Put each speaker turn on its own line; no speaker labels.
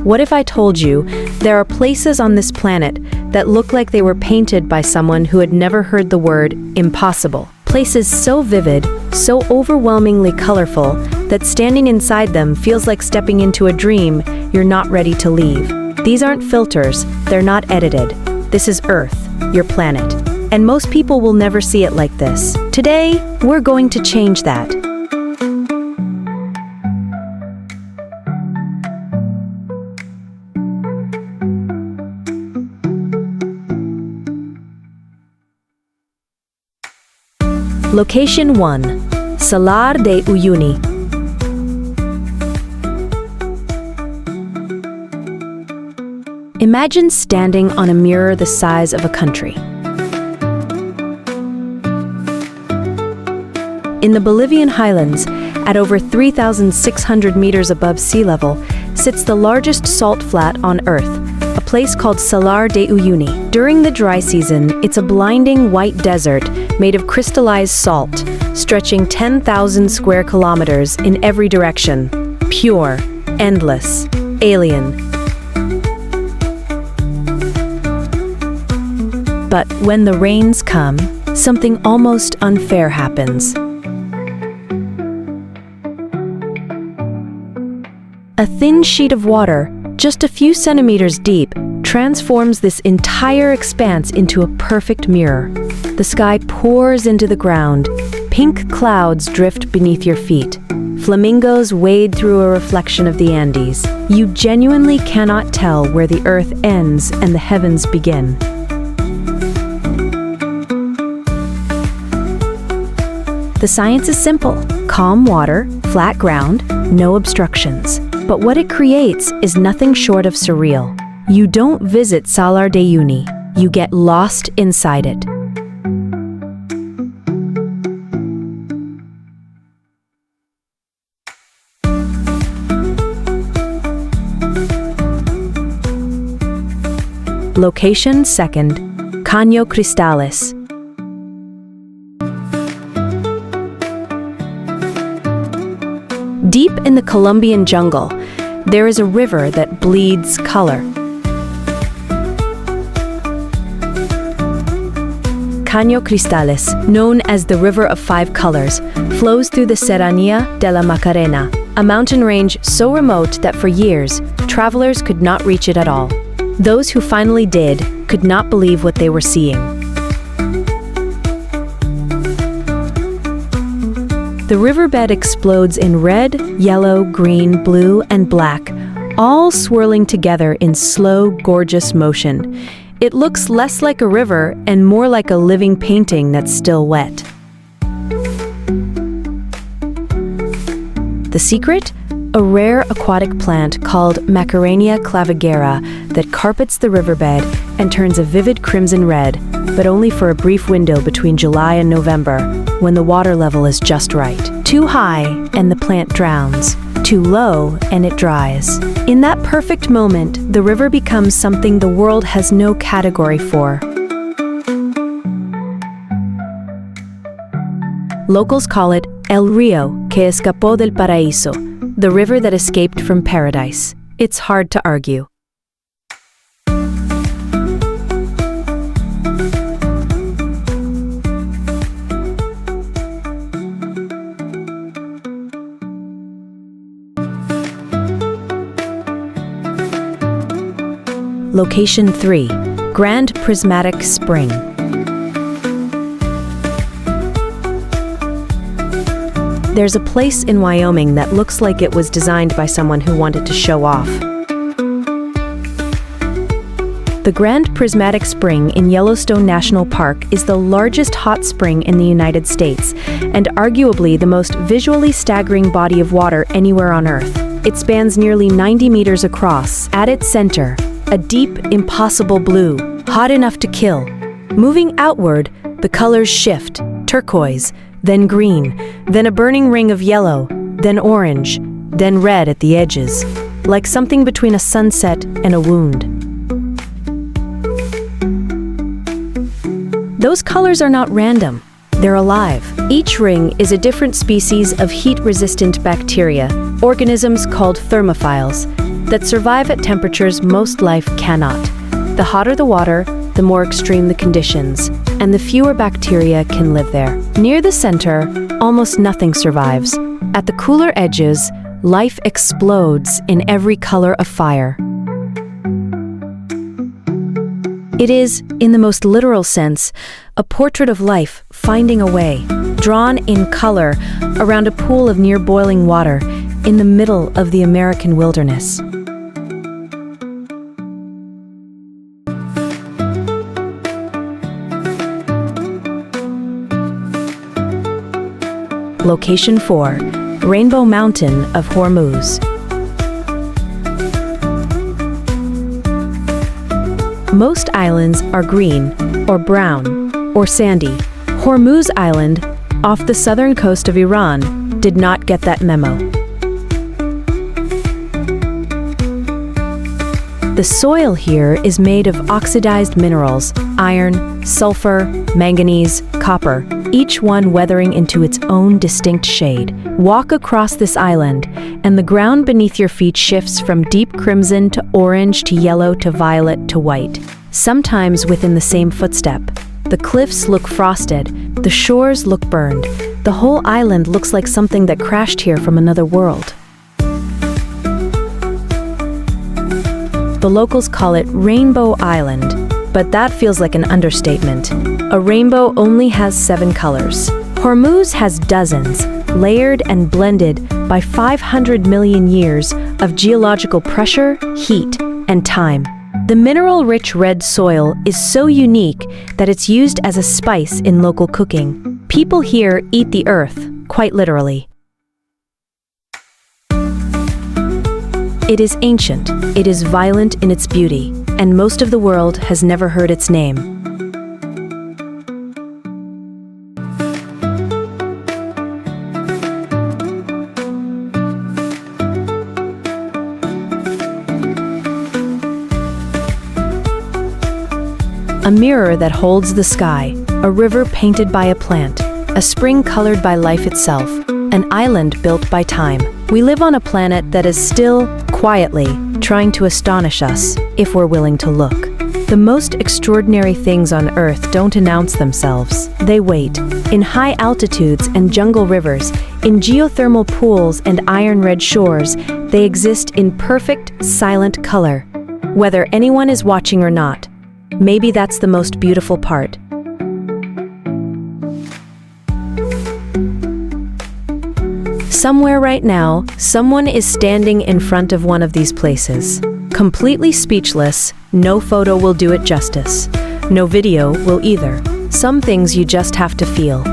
What if I told you there are places on this planet that look like they were painted by someone who had never heard the word impossible? Places so vivid, so overwhelmingly colorful, that standing inside them feels like stepping into a dream you're not ready to leave. These aren't filters, they're not edited. This is Earth, your planet. And most people will never see it like this. Today, we're going to change that. Location 1. Salar de Uyuni. Imagine standing on a mirror the size of a country. In the Bolivian highlands, at over 3,600 meters above sea level, sits the largest salt flat on Earth, a place called Salar de Uyuni. During the dry season, it's a blinding white desert made of crystallized salt, stretching 10,000 square kilometers in every direction. Pure, endless, alien. But when the rains come, something almost unfair happens. A thin sheet of water, just a few centimeters deep, transforms this entire expanse into a perfect mirror. The sky pours into the ground. Pink clouds drift beneath your feet. Flamingos wade through a reflection of the Andes. You genuinely cannot tell where the earth ends and the heavens begin. The science is simple. Calm water, flat ground, no obstructions. But what it creates is nothing short of surreal. You don't visit Salar de Uyuni, you get lost inside it. Location 2. Caño Cristales. Deep in the Colombian jungle, there is a river that bleeds color. Caño Cristales, known as the River of Five Colors, flows through the Serranía de la Macarena, a mountain range so remote that for years, travelers could not reach it at all. Those who finally did could not believe what they were seeing. The riverbed explodes in red, yellow, green, blue, and black, all swirling together in slow, gorgeous motion. It looks less like a river and more like a living painting that's still wet. The secret? A rare aquatic plant called Macarenia clavigera that carpets the riverbed and turns a vivid crimson red, but only for a brief window between July and November, when the water level is just right. Too high, and the plant drowns. Too low, and it dries. In that perfect moment, the river becomes something the world has no category for. Locals call it El Río que escapó del paraíso, the river that escaped from paradise. It's hard to argue. Location 3. Grand Prismatic Spring. There's a place in Wyoming that looks like it was designed by someone who wanted to show off. The Grand Prismatic Spring in Yellowstone National Park is the largest hot spring in the United States and arguably the most visually staggering body of water anywhere on Earth. It spans nearly 90 meters across. At its center, a deep, impossible blue, hot enough to kill. Moving outward, the colors shift, turquoise, then green, then a burning ring of yellow, then orange, then red at the edges, like something between a sunset and a wound. Those colors are not random, they're alive. Each ring is a different species of heat-resistant bacteria, organisms called thermophiles. that survive at temperatures most life cannot. The hotter the water, the more extreme the conditions, and the fewer bacteria can live there. Near the center, almost nothing survives. At the cooler edges, life explodes in every color of fire. It is, in the most literal sense, a portrait of life finding a way, drawn in color around a pool of near-boiling water in the middle of the American wilderness. Location 4, Rainbow Mountain of Hormuz. Most islands are green, or brown, or sandy. Hormuz Island, off the southern coast of Iran, did not get that memo. The soil here is made of oxidized minerals, iron, sulfur, manganese, copper, each one weathering into its own distinct shade. Walk across this island, and the ground beneath your feet shifts from deep crimson to orange to yellow to violet to white, sometimes within the same footstep. The cliffs look frosted, the shores look burned. The whole island looks like something that crashed here from another world. The locals call it Rainbow Island, but that feels like an understatement. A rainbow only has 7 colors. Hormuz has dozens, layered and blended by 500 million years of geological pressure, heat, and time. The mineral-rich red soil is so unique that it's used as a spice in local cooking. People here eat the earth, quite literally. It is ancient, it is violent in its beauty, and most of the world has never heard its name. A mirror that holds the sky, a river painted by a plant, a spring colored by life itself, an island built by time. We live on a planet that is still, quietly, trying to astonish us, if we're willing to look. The most extraordinary things on Earth don't announce themselves. They wait. In high altitudes and jungle rivers, in geothermal pools and iron-red shores, they exist in perfect, silent color. Whether anyone is watching or not, maybe that's the most beautiful part. Somewhere right now, someone is standing in front of one of these places. Completely speechless, no photo will do it justice. No video will either. Some things you just have to feel.